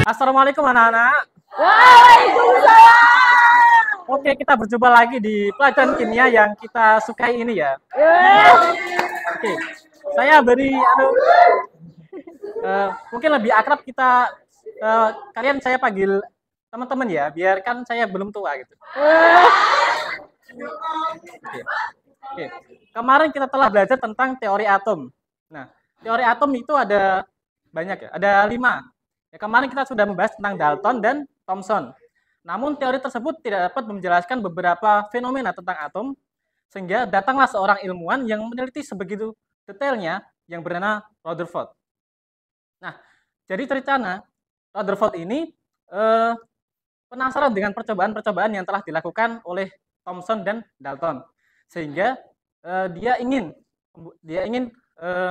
Assalamualaikum anak-anak. Waalaikumsalam. Oke, kita berjumpa lagi di pelajaran kimia yang kita sukai ini ya. Oke, saya beri mungkin lebih akrab kita kalian saya panggil teman-teman ya, biarkan saya belum tua gitu. Oke. Oke. Kemarin kita telah belajar tentang teori atom. Nah, teori atom itu ada banyak ya, ada 5. Ya, kemarin kita sudah membahas tentang Dalton dan Thomson. Namun teori tersebut tidak dapat menjelaskan beberapa fenomena tentang atom, sehingga datanglah seorang ilmuwan yang meneliti sebegitu detailnya yang bernama Rutherford. Nah, jadi ceritanya Rutherford ini penasaran dengan percobaan-percobaan yang telah dilakukan oleh Thomson dan Dalton, sehingga dia ingin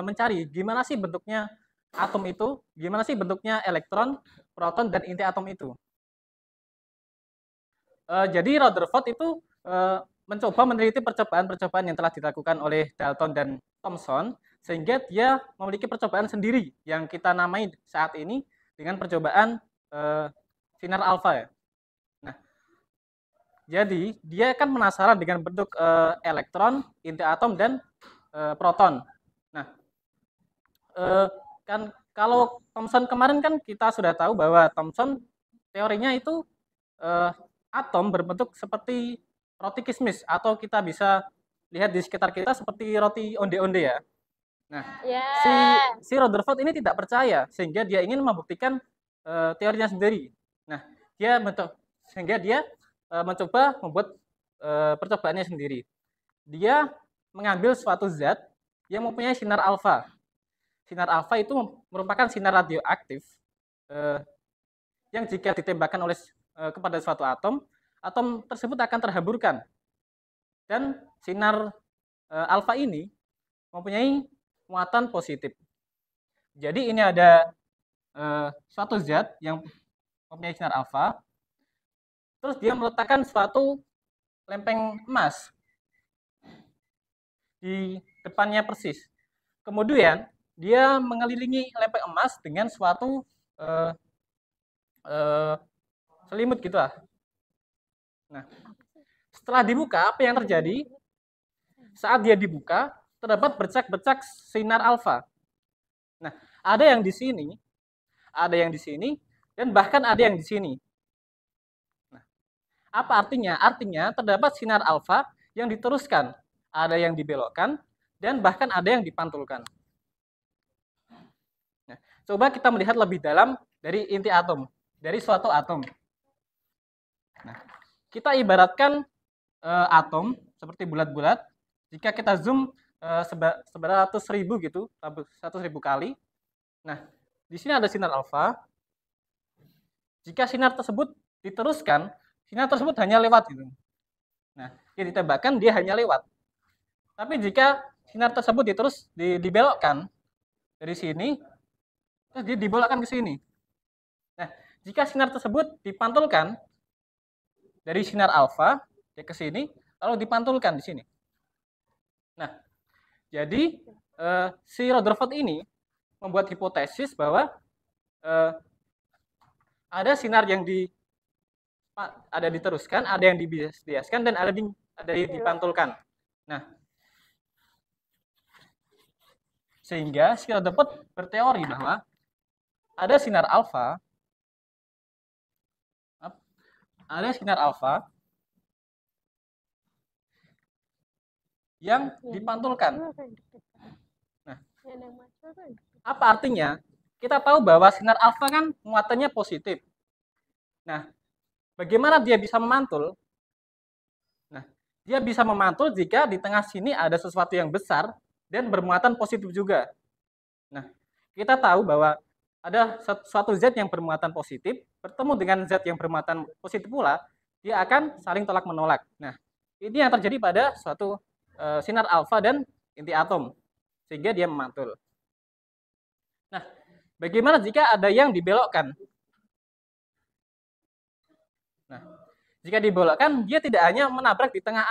mencari gimana sih bentuknya atom itu, gimana sih bentuknya elektron, proton, dan inti atom itu. Jadi Rutherford itu mencoba meneliti percobaan-percobaan yang telah dilakukan oleh Dalton dan Thomson, sehingga dia memiliki percobaan sendiri yang kita namai saat ini dengan percobaan sinar alfa ya. Nah, jadi dia kan penasaran dengan bentuk elektron, inti atom, dan proton. Nah, kan kalau Thomson kemarin kan kita sudah tahu bahwa Thomson teorinya itu atom berbentuk seperti roti kismis, atau kita bisa lihat di sekitar kita seperti roti onde-onde ya. Nah, si Rutherford ini tidak percaya, sehingga dia ingin membuktikan teorinya sendiri. Nah, sehingga dia mencoba membuat percobaannya sendiri. Dia mengambil suatu zat yang mempunyai sinar alfa. Sinar alfa itu merupakan sinar radioaktif yang jika ditembakkan kepada suatu atom tersebut akan terhamburkan. Dan sinar alfa ini mempunyai muatan positif. Jadi ini ada suatu zat yang mempunyai sinar alfa, terus dia meletakkan suatu lempeng emas di depannya persis. Kemudian dia mengelilingi lempeng emas dengan suatu selimut gitu lah. Nah, setelah dibuka, apa yang terjadi? Saat dia dibuka, terdapat bercak-bercak sinar alfa. Nah, ada yang di sini, ada yang di sini, dan bahkan ada yang di sini. Nah, apa artinya? Artinya terdapat sinar alfa yang diteruskan, ada yang dibelokkan, dan bahkan ada yang dipantulkan. Nah, coba kita melihat lebih dalam dari inti atom, dari suatu atom. Nah, kita ibaratkan atom seperti bulat-bulat. Jika kita zoom 100.000 gitu, 100.000 kali. Nah, di sini ada sinar alfa. Jika sinar tersebut diteruskan, sinar tersebut hanya lewat gitu. Nah, dia ditembakkan, dia hanya lewat. Tapi jika sinar tersebut dibelokkan dari sini, terus dia dibelokkan ke sini. Nah, jika sinar tersebut dipantulkan dari sinar alfa dia ke sini, lalu dipantulkan di sini. Nah, jadi si Rutherford ini membuat hipotesis bahwa ada sinar yang ada diteruskan, ada yang dibiaskan, dan ada yang dipantulkan. Nah, sehingga si Rutherford berteori bahwa ada sinar alfa yang dipantulkan. Nah, apa artinya? Kita tahu bahwa sinar alfa kan muatannya positif. Nah, bagaimana dia bisa memantul? Nah, dia bisa memantul jika di tengah sini ada sesuatu yang besar dan bermuatan positif juga. Nah, kita tahu bahwa ada suatu zat yang bermuatan positif bertemu dengan zat yang bermuatan positif pula, dia akan saling tolak menolak. Nah, ini yang terjadi pada suatu sinar alfa dan inti atom, sehingga dia memantul. Nah, bagaimana jika ada yang dibelokkan? Nah, jika dibelokkan, dia tidak hanya menabrak di tengah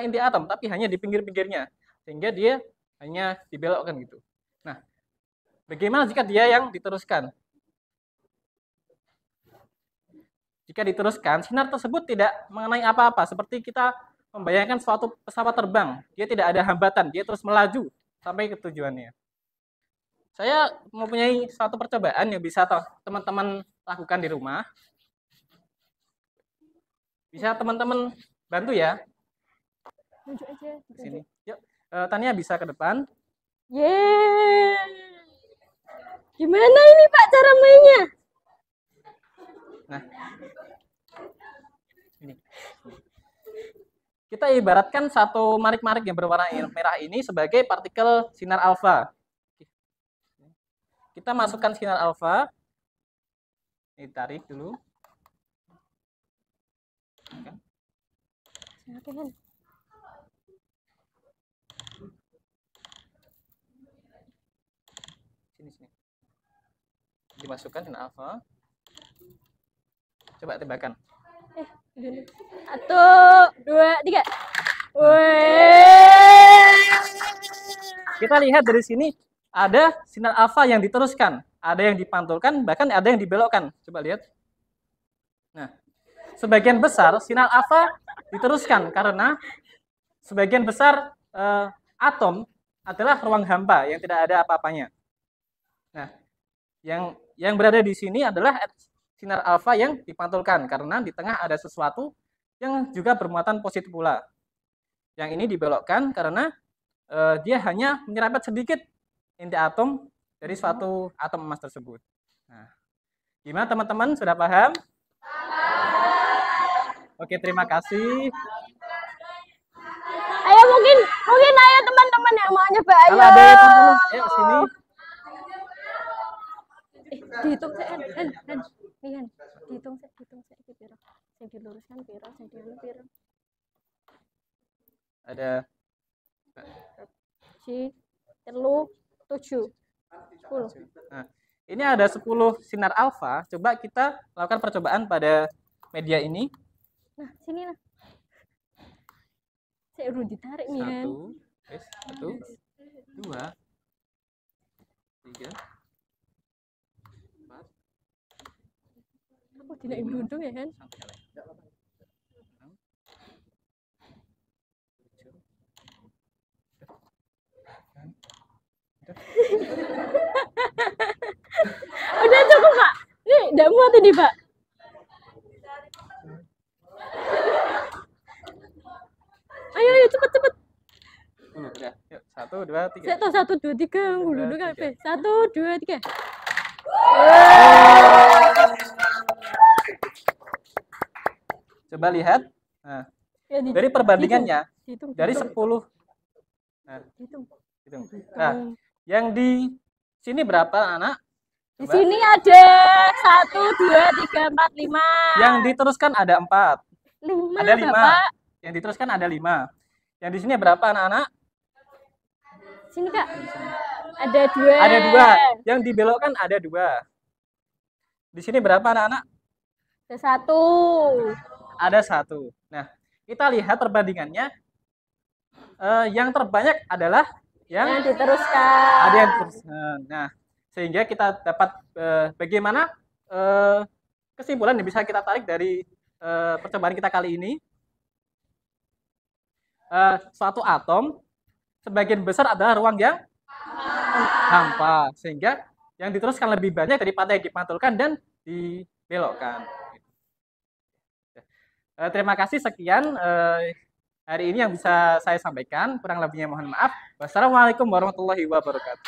inti atom, tapi hanya di pinggir-pinggirnya, sehingga dia hanya dibelokkan gitu. Nah, bagaimana jika dia yang diteruskan? Jika diteruskan, sinar tersebut tidak mengenai apa-apa, seperti kita membayangkan suatu pesawat terbang. Dia tidak ada hambatan, dia terus melaju sampai ke tujuannya. Saya mempunyai suatu percobaan yang bisa teman-teman lakukan di rumah. Bisa teman-teman bantu ya. Tunjuk aja. Di sini. Yuk, Tania bisa ke depan. Yeay. Gimana ini Pak cara mainnya? Nah, ini. Kita ibaratkan satu marik-marik yang berwarna merah ini sebagai partikel sinar alfa. Kita masukkan sinar alfa. Ini tarik dulu. Sini. Dimasukkan sinar alfa. Coba tembakan. 1, 2, 3. Wih. Kita lihat dari sini ada sinar alfa yang diteruskan, ada yang dipantulkan, bahkan ada yang dibelokkan. Coba lihat. Nah, sebagian besar sinar alfa diteruskan karena sebagian besar atom adalah ruang hampa yang tidak ada apa-apanya. Nah, yang berada di sini adalah sinar alfa yang dipantulkan karena di tengah ada sesuatu yang juga bermuatan positif pula. Yang ini dibelokkan karena dia hanya menyerempet sedikit inti atom dari suatu atom emas tersebut. Nah, gimana teman-teman, sudah paham? Oke, terima kasih. Ayo mungkin ayo teman-teman yang mau nyoba ayo. Kalau ada teman-teman, ayo sini. Dihitung saya kan. Dihitung saya piro. Sing diluruskan piro, sing piro. Ada 3, 7, 10. Nah, ini ada 10 sinar alfa. Coba kita lakukan percobaan pada media ini. Nah, sini lah. Saya udah ditarik nih kan. 1, 2, 3, 4. Aku tidak beruntung ya kan. Udah cukup Pak. Ini tidak muat ini Pak. Ayo cepet. Udah, yuk 1, 2, 3. Saya tahu 1, 2, 3 dulu kan. 1, 2, 3. Coba lihat. Nah, Ya, dari perbandingannya dihitung. dari 10. Nah, Hitung. Nah, yang di sini berapa anak? Di sini ada 1, 2, 3, 4, 5. Yang diteruskan ada 4. 5 Ada 5. Bapak. Yang diteruskan ada 5. Yang di sini berapa anak-anak? Sini Kak. Ada 2. Ada 2. Yang dibelokkan ada 2. Di sini berapa anak-anak? Ada 1. Ada 1. Nah, kita lihat perbandingannya. Yang terbanyak adalah yang diteruskan. Ada yang diteruskan. Nah, sehingga kita dapat bagaimana kesimpulan yang bisa kita tarik dari percobaan kita kali ini. Suatu atom sebagian besar adalah ruang yang hampa, sehingga yang diteruskan lebih banyak daripada yang dipantulkan dan dibelokkan. Terima kasih, sekian hari ini yang bisa saya sampaikan. Kurang lebihnya mohon maaf. Wassalamualaikum warahmatullahi wabarakatuh.